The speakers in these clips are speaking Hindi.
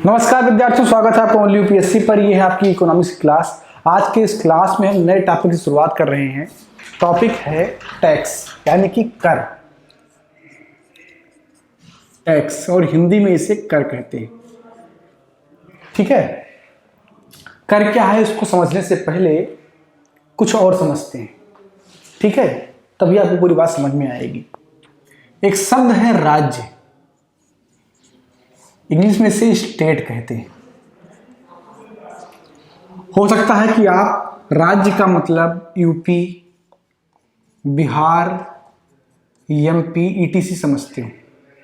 नमस्कार विद्यार्थियों, स्वागत है आपका यूपीएससी पर। यह है आपकी इकोनॉमिक्स क्लास। आज के इस क्लास में हम नए टॉपिक की शुरुआत कर रहे हैं। टॉपिक है टैक्स, यानी कि कर। टैक्स और हिंदी में इसे कर कहते हैं। ठीक है, कर क्या है इसको समझने से पहले कुछ और समझते हैं। ठीक है, तभी आपको पूरी बात समझ में आएगी। एक शब्द है राज्य, इंग्लिश में इसे स्टेट कहते हैं। हो सकता है कि आप राज्य का मतलब यूपी, बिहार, एमपी, ईटीसी समझते हो,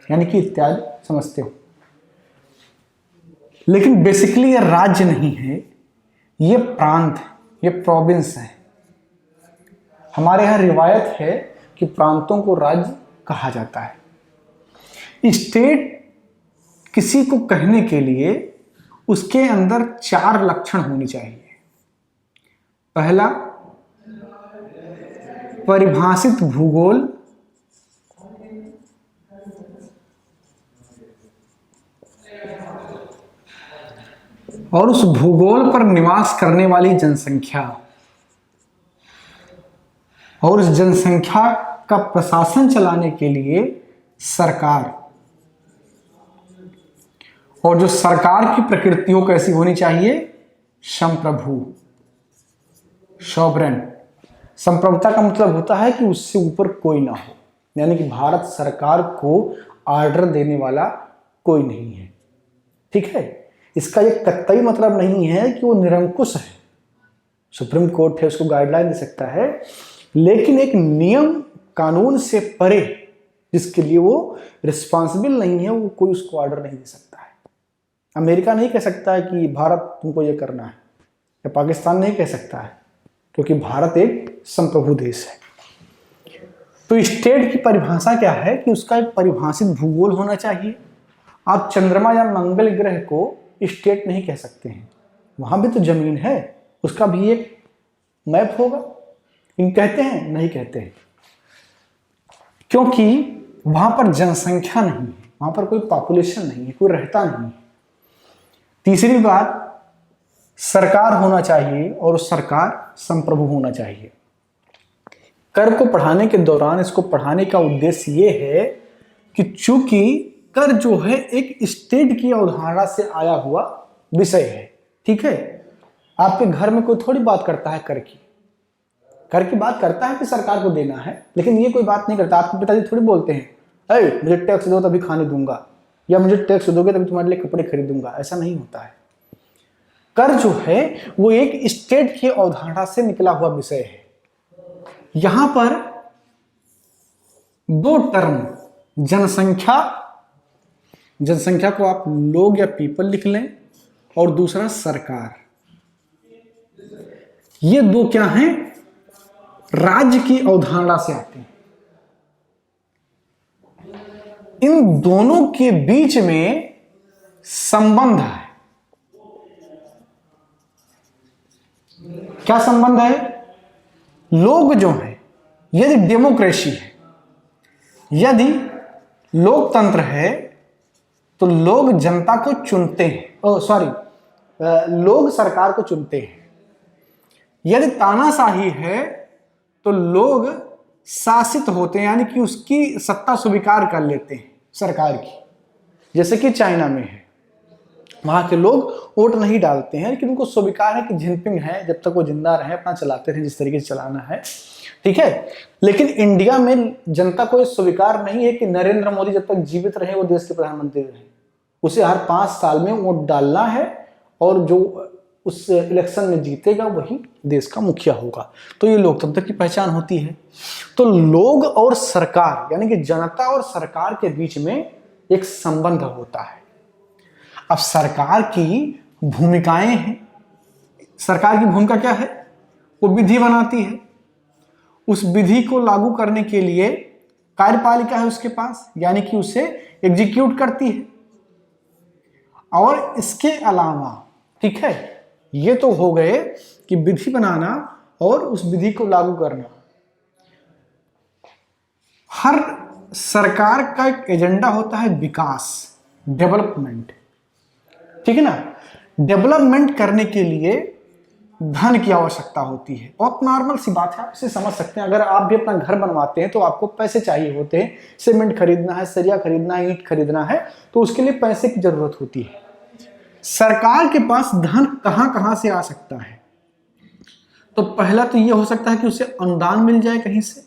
यानी कि इत्यादि समझते हो, लेकिन बेसिकली ये राज्य नहीं है, ये प्रांत है, ये प्रोविंस है। हमारे यहाँ रिवायत है कि प्रांतों को राज्य कहा जाता है। स्टेट किसी को कहने के लिए उसके अंदर 4 लक्षण होने चाहिए। पहला, परिभाषित भूगोल। और उस भूगोल पर निवास करने वाली जनसंख्या, और उस जनसंख्या का प्रशासन चलाने के लिए सरकार। और जो सरकार की प्रकृति हो कैसी होनी चाहिए? संप्रभु, सॉवरेन। संप्रभुता का मतलब होता है कि उससे ऊपर कोई ना हो, यानी कि भारत सरकार को ऑर्डर देने वाला कोई नहीं है। ठीक है, इसका ये कतई मतलब नहीं है कि वो निरंकुश है, सुप्रीम कोर्ट है उसको गाइडलाइन दे सकता है, लेकिन एक नियम कानून से परे जिसके लिए वो रिस्पॉन्सिबल नहीं है, वो कोई उसको ऑर्डर नहीं दे सकता है। अमेरिका नहीं कह सकता है कि भारत तुमको ये करना है, या पाकिस्तान नहीं कह सकता है, क्योंकि भारत एक संप्रभु देश है। तो स्टेट की परिभाषा क्या है कि उसका एक परिभाषित भूगोल होना चाहिए। आप चंद्रमा या मंगल ग्रह को स्टेट नहीं कह सकते हैं, वहां भी तो जमीन है, उसका भी एक मैप होगा। इन कहते हैं? नहीं कहते हैं, क्योंकि वहां पर जनसंख्या नहीं है, वहां पर कोई पॉपुलेशन नहीं है, कोई रहता नहीं है। तीसरी बात, सरकार होना चाहिए, और सरकार संप्रभु होना चाहिए। कर को पढ़ाने के दौरान इसको पढ़ाने का उद्देश्य ये है कि चूंकि कर जो है एक स्टेट की अवधारणा से आया हुआ विषय है। ठीक है, आपके घर में कोई थोड़ी बात करता है कर की बात करता है कि सरकार को देना है, लेकिन ये कोई बात नहीं करता। आपके पिताजी थोड़ी बोलते हैं, अरे मुझे टैक्स दो तभी खाने दूंगा, या मुझे टैक्स दोगे तभी तुम्हारे लिए कपड़े खरीदूंगा। ऐसा नहीं होता है। कर जो है वो एक स्टेट की अवधारणा से निकला हुआ विषय है। यहां पर 2 टर्म, जनसंख्या को आप लोग या पीपल लिख लें, और दूसरा सरकार, ये 2 क्या हैं? राज्य की अवधारणा से आते हैं। इन दोनों के बीच में संबंध है। क्या संबंध है? लोग जो हैं, यदि डेमोक्रेसी है, यदि लोकतंत्र है, तो लोग जनता को चुनते हैं, लोग सरकार को चुनते हैं। यदि तानाशाही है तो लोग शासित होते हैं, यानी कि उसकी सत्ता स्वीकार कर लेते हैं सरकार की। जैसे कि चाइना में है, वहां के लोग वोट नहीं डालते हैं, लेकिन उनको स्वीकार है कि जिनपिंग है, जब तक वो जिंदा रहे अपना चलाते रहे जिस तरीके से चलाना है। ठीक है, लेकिन इंडिया में जनता को स्वीकार नहीं है कि नरेंद्र मोदी जब तक जीवित रहे वो देश के प्रधानमंत्री रहे। उसे हर 5 साल में वोट डालना है, और जो उस इलेक्शन में जीतेगा वही देश का मुखिया होगा। तो ये लोकतंत्र की पहचान होती है। तो लोग और सरकार, यानी कि जनता और सरकार के बीच में एक संबंध होता है। अब सरकार की भूमिकाएं हैं। सरकार की भूमिका क्या है? वो विधि बनाती है, उस विधि को लागू करने के लिए कार्यपालिका है उसके पास, यानी कि उसे एग्जीक्यूट करती है। और इसके अलावा, ठीक है, ये तो हो गए कि विधि बनाना और उस विधि को लागू करना। हर सरकार का एक एजेंडा होता है विकास, डेवलपमेंट। ठीक है ना। डेवलपमेंट करने के लिए धन की आवश्यकता होती है, बहुत नॉर्मल सी बात है, आप इसे समझ सकते हैं। अगर आप भी अपना घर बनवाते हैं तो आपको पैसे चाहिए होते हैं, सीमेंट खरीदना है, सरिया खरीदना है, ईंट खरीदना है, तो उसके लिए पैसे की जरूरत होती है। सरकार के पास धन कहां कहां से आ सकता है? तो पहला तो यह हो सकता है कि उसे अनुदान मिल जाए कहीं से,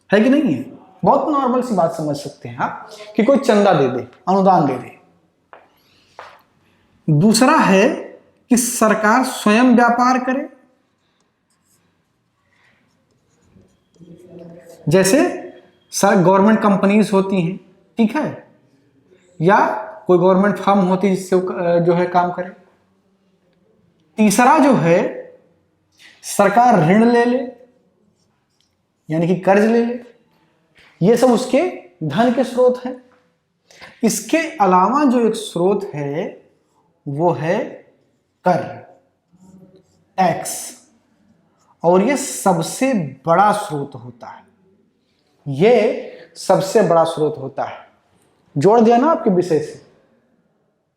है कि नहीं है? बहुत नॉर्मल सी बात समझ सकते हैं आप, कि कोई चंदा दे दे, अनुदान दे दे। दूसरा है कि सरकार स्वयं व्यापार करे, जैसे गवर्नमेंट कंपनीज होती हैं, ठीक है, या कोई गवर्नमेंट फर्म होती है जिससे जो है काम करे। तीसरा जो है, सरकार ऋण ले ले, यानी कि कर्ज ले ले, ये सब उसके धन के स्रोत हैं। इसके अलावा जो एक स्रोत है वो है कर, टैक्स, और ये सबसे बड़ा स्रोत होता है, ये सबसे बड़ा स्रोत होता है। जोड़ दिया ना आपके विषय से,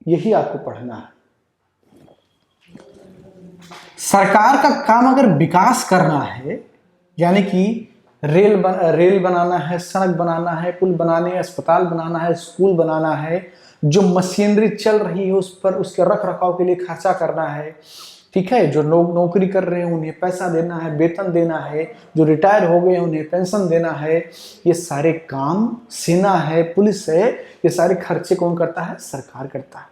यही आपको पढ़ना है। सरकार का काम अगर विकास करना है, यानी कि रेल बनाना है, सड़क बनाना है, पुल बनाने, अस्पताल बनाना है, स्कूल बनाना है, जो मशीनरी चल रही है उस पर उसके रख रखाव के लिए खर्चा करना है, ठीक है, जो लोग नौकरी कर रहे हैं उन्हें पैसा देना है, वेतन देना है, जो रिटायर हो गए हैं उन्हें पेंशन देना है, ये सारे काम सेना है, पुलिस है, ये सारे खर्चे कौन करता है? सरकार करता है।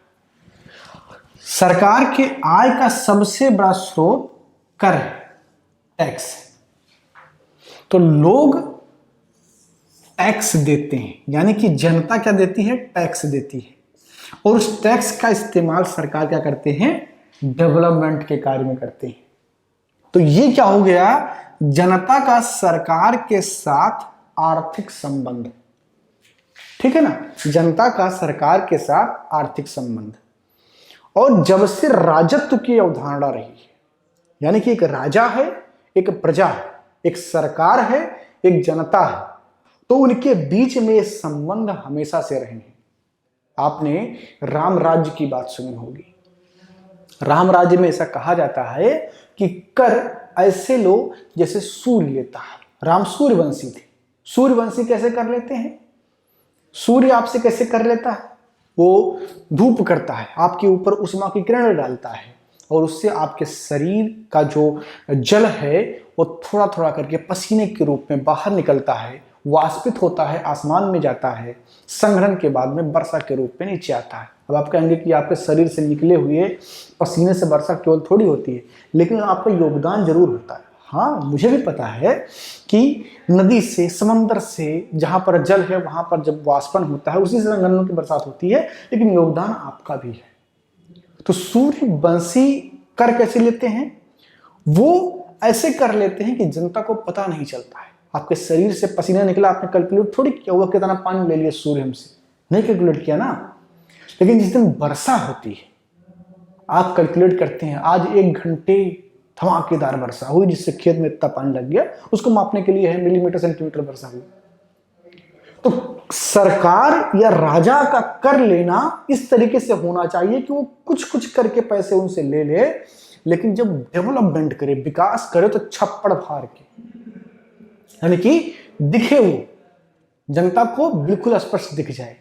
सरकार के आय का सबसे बड़ा स्रोत कर है, टैक्स। तो लोग टैक्स देते हैं, यानी कि जनता क्या देती है? टैक्स देती है, और उस टैक्स का इस्तेमाल सरकार क्या करते हैं? डेवलपमेंट के कार्य में करते हैं। तो ये क्या हो गया? जनता का सरकार के साथ आर्थिक संबंध, ठीक है ना, जनता का सरकार के साथ आर्थिक संबंध। और जब से राजत्व की अवधारणा रही है, यानी कि एक राजा है, एक प्रजा है, एक सरकार है, एक जनता है, तो उनके बीच में ये संबंध हमेशा से रहे हैं। आपने राम राज्य की बात सुनी होगी। राम राज्य में ऐसा कहा जाता है कि कर ऐसे लो जैसे सूर्य लेता है। राम सूर्यवंशी थे। सूर्यवंशी कैसे कर लेते हैं? सूर्य आपसे कैसे कर लेता है? वो धूप करता है, आपके ऊपर उष्मा की किरण डालता है, और उससे आपके शरीर का जो जल है वो थोड़ा थोड़ा करके पसीने के रूप में बाहर निकलता है, वाष्पित होता है, आसमान में जाता है, संघनन के बाद में वर्षा के रूप में नीचे आता है। अब आप कहेंगे कि आपके शरीर से निकले हुए पसीने से वर्षा केवल थोड़ी होती है, लेकिन आपका योगदान जरूर होता है। हाँ, मुझे भी पता है कि नदी से, समंदर से, जहां पर जल है वहां पर जब वाष्पन होता है उसी से संघनन की बरसात होती है, लेकिन योगदान आपका भी है। तो सूर्यवंशी कर कैसे लेते हैं? वो ऐसे कर लेते हैं कि जनता को पता नहीं चलता है। आपके शरीर से पसीना निकला, आपने कैलकुलेट थोड़ी किया हुआ कितना पानी ले लिया सूर्य हमसे, नहीं कैलकुलेट किया ना। लेकिन जिस दिन वर्षा होती है आप कैलकुलेट करते हैं, आज 1 घंटे धमाकेदार वर्षा हुई जिससे खेत में इतना पानी लग गया, उसको मापने के लिए है मिलीमीटर सेंटीमीटर वर्षा हुई। तो सरकार या राजा का कर लेना इस तरीके से होना चाहिए कि वो कुछ कुछ करके पैसे उनसे ले ले, लेकिन जब डेवलपमेंट करे, विकास करे, तो छप्पड़ फाड़ के, यानी कि दिखे, वो जनता को बिल्कुल स्पष्ट दिख जाए।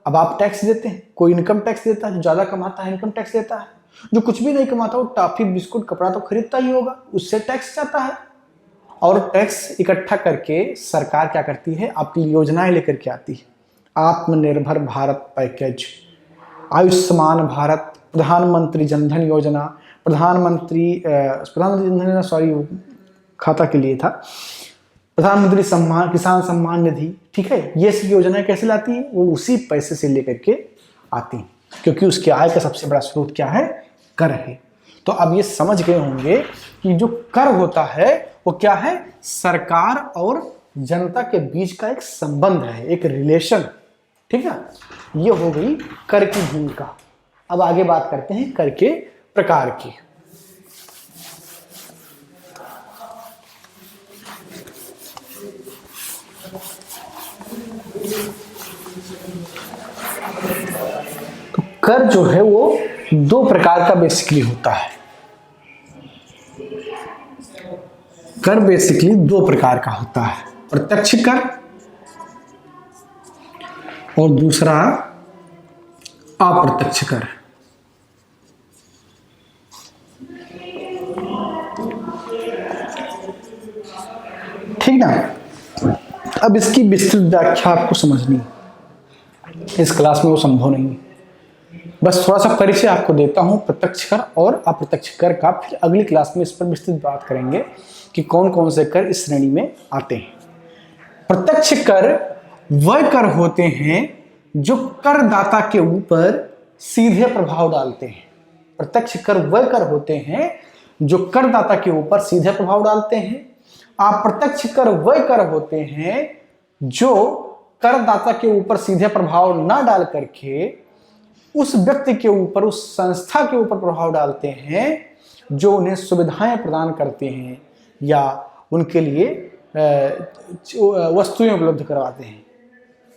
अब आप टैक्स देते हैं, कोई इनकम टैक्स देता है, जो ज्यादा कमाता है इनकम टैक्स देता है, जो कुछ भी नहीं कमाता वो टॉफी, बिस्कुट, कपड़ा तो खरीदता ही होगा, उससे टैक्स जाता है। और टैक्स इकट्ठा करके सरकार क्या करती है? आपकी योजनाएं लेकर के आती है। आत्मनिर्भर भारत पैकेज, आयुष्मान भारत, प्रधानमंत्री जनधन योजना, प्रधानमंत्री जनधन सॉरी खाता के लिए था, प्रधानमंत्री सम्मान, किसान सम्मान निधि, ठीक है। ये सब योजनाएं कैसे लाती है? वो उसी पैसे से लेकर के आती हैं, क्योंकि उसके आय का सबसे बड़ा स्रोत क्या है? कर है। तो अब ये समझ गए होंगे कि जो कर होता है वो क्या है? सरकार और जनता के बीच का एक संबंध है, एक रिलेशन, ठीक है। ये हो गई कर की भूमिका। अब आगे बात करते हैं कर के प्रकार की। कर जो है वो दो प्रकार का बेसिकली होता है। कर बेसिकली दो प्रकार का होता है, प्रत्यक्ष कर और दूसरा अप्रत्यक्ष कर। ठीक ना। अब इसकी विस्तृत व्याख्या आपको समझनी है, इस क्लास में वो संभव नहीं है। बस थोड़ा सा परिचय आपको देता हूं प्रत्यक्ष कर और अप्रत्यक्ष कर का, फिर अगली क्लास में इस पर विस्तृत बात करेंगे कि कौन कौन से कर इस श्रेणी में आते हैं। प्रत्यक्ष कर वह कर होते हैं जो करदाता के ऊपर सीधे प्रभाव डालते हैं। प्रत्यक्ष कर वह कर होते हैं जो करदाता के ऊपर सीधे प्रभाव डालते हैं। अप्रत्यक्ष कर वह कर होते हैं जो करदाता के ऊपर सीधे प्रभाव ना डाल करके उस व्यक्ति के ऊपर, उस संस्था के ऊपर प्रभाव डालते हैं जो उन्हें सुविधाएं प्रदान करते हैं या उनके लिए वस्तुएं उपलब्ध करवाते हैं।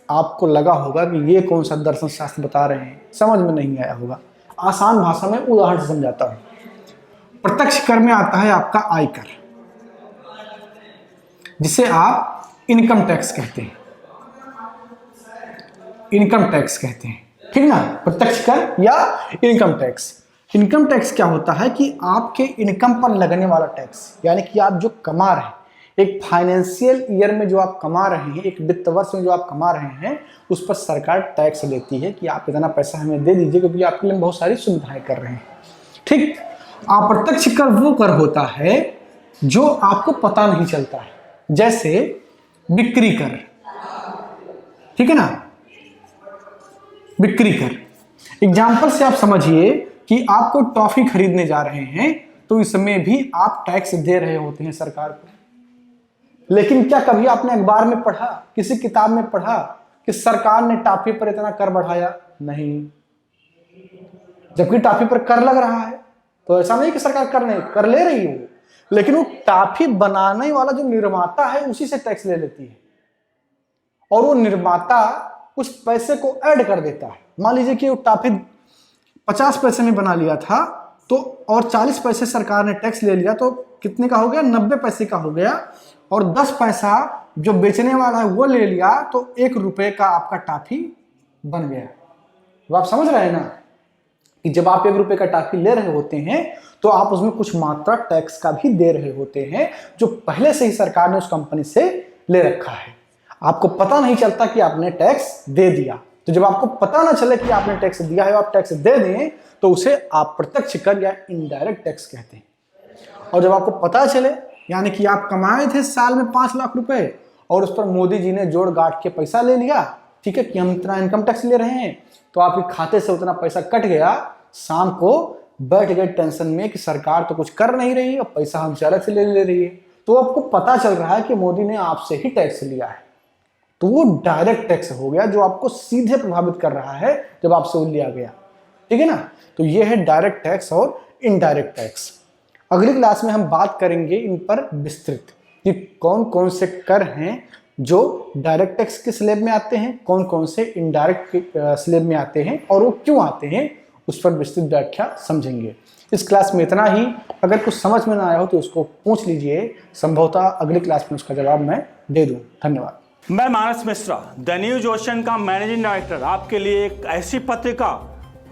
आपको लगा होगा कि ये कौन सा दर्शन शास्त्र बता रहे हैं, समझ में नहीं आया होगा। आसान भाषा में उदाहरण से समझाता हूं। प्रत्यक्ष कर में आता है आपका आयकर, जिसे आप इनकम टैक्स कहते हैं। इनकम टैक्स कहते हैं, ठीक ना। प्रत्यक्ष कर या इनकम टैक्स। इनकम टैक्स क्या होता है कि आपके इनकम पर लगने वाला टैक्स, यानी कि आप जो कमा रहे हैं, एक फाइनेंशियल ईयर में जो आप कमा रहे हैं, एक वित्त वर्ष में जो आप कमा रहे हैं, उस पर सरकार टैक्स लेती है कि आप इतना पैसा हमें दे दीजिए क्योंकि आपके लिए बहुत सारी सुविधाएं कर रहे हैं। ठीक। अप्रत्यक्ष कर वो कर होता है जो आपको पता नहीं चलता है, जैसे बिक्री कर, ठीक है ना। बिक्री कर एग्जाम्पल से आप समझिए कि आप कोई टॉफी खरीदने जा रहे हैं तो इसमें भी आप टैक्स दे रहे होते हैं सरकार को। लेकिन क्या कभी आपने अखबार में पढ़ा, किसी किताब में पढ़ा कि सरकार ने टॉफी पर इतना कर बढ़ाया? नहीं। जबकि टॉफी पर कर लग रहा है, तो ऐसा नहीं कि सरकार कर ले रही है, लेकिन वो टॉफी बनाने वाला जो निर्माता है उसी से टैक्स ले लेती है और वो निर्माता उस पैसे को ऐड कर देता है। मान लीजिए कि वो टॉफी 50 पैसे में बना लिया था तो और 40 पैसे सरकार ने टैक्स ले लिया, तो कितने का हो गया? 90 पैसे का हो गया। और 10 पैसा जो बेचने वाला है वो ले लिया, तो 1 रुपए का आपका टॉफी बन गया। तो आप समझ रहे हैं ना कि जब आप 1 रुपए का टॉफी ले रहे होते हैं तो आप उसमें कुछ मात्रा टैक्स का भी दे रहे होते हैं, जो पहले से ही सरकार ने उस कंपनी से ले रखा है। आपको पता नहीं चलता कि आपने टैक्स दे दिया। तो जब आपको पता ना चले कि आपने टैक्स दिया है, आप टैक्स दे दें, तो उसे अप्रत्यक्ष कर या इनडायरेक्ट टैक्स कहते हैं। और जब आपको पता चले, यानी कि आप कमाए थे साल में 5 लाख रुपए और उस पर मोदी जी ने जोड़ गांठ के पैसा ले लिया, ठीक है, कि हम इतना इनकम टैक्स ले रहे हैं, तो आपके खाते से उतना पैसा कट गया। शाम को बैठ गए टेंशन में कि सरकार तो कुछ कर नहीं रही और पैसा हमसे अलग से ले रही है। तो आपको पता चल रहा है कि मोदी ने आपसे ही टैक्स लिया है, तो वो डायरेक्ट टैक्स हो गया जो आपको सीधे प्रभावित कर रहा है जब आपसे वो लिया गया, ठीक है ना। तो ये है डायरेक्ट टैक्स और इनडायरेक्ट टैक्स। अगली क्लास में हम बात करेंगे इन पर विस्तृत कि कौन कौन से कर हैं जो डायरेक्ट टैक्स के स्लैब में आते हैं, कौन कौन से इनडायरेक्ट स्लैब में आते हैं और वो क्यों आते हैं, उस पर विस्तृत व्याख्या समझेंगे। इस क्लास में इतना ही। अगर कुछ समझ में ना आया हो तो उसको पूछ लीजिए, संभवतः अगली क्लास में उसका जवाब मैं दे दूं। धन्यवाद। मैं मानस मिश्रा, द न्यूज ओशन का मैनेजिंग डायरेक्टर, आपके लिए एक ऐसी पत्रिका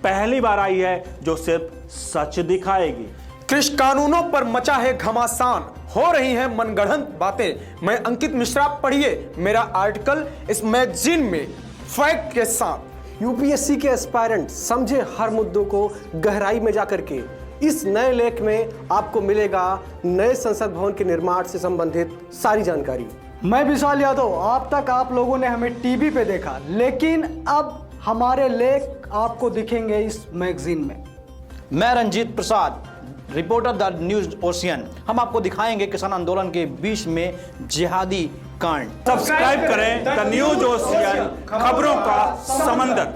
पहली बार आई है जो सिर्फ सच दिखाएगी। कृषि कानूनों पर मचा है घमासान, हो रही हैं मनगढ़ंत बातें। मैं अंकित मिश्रा, पढ़िए मेरा आर्टिकल इस मैगजीन में फैक्ट के साथ। यूपीएससी के एस्पायरेंट समझे हर मुद्दों को गहराई में जाकर के। इस नए लेख में आपको मिलेगा नए संसद भवन के निर्माण से संबंधित सारी जानकारी। मैं विशाल यादव, अब तक आप लोगों ने हमें टीवी पे देखा, लेकिन अब हमारे लेख आपको दिखेंगे इस मैगजीन में। मैं Ranjit Prasad, reporter the news ocean. हम आपको दिखाएंगे किसान आंदोलन के बीच में जिहादी कांड। सब्सक्राइब करें द न्यूज ओशियन, खबरों का समंदर।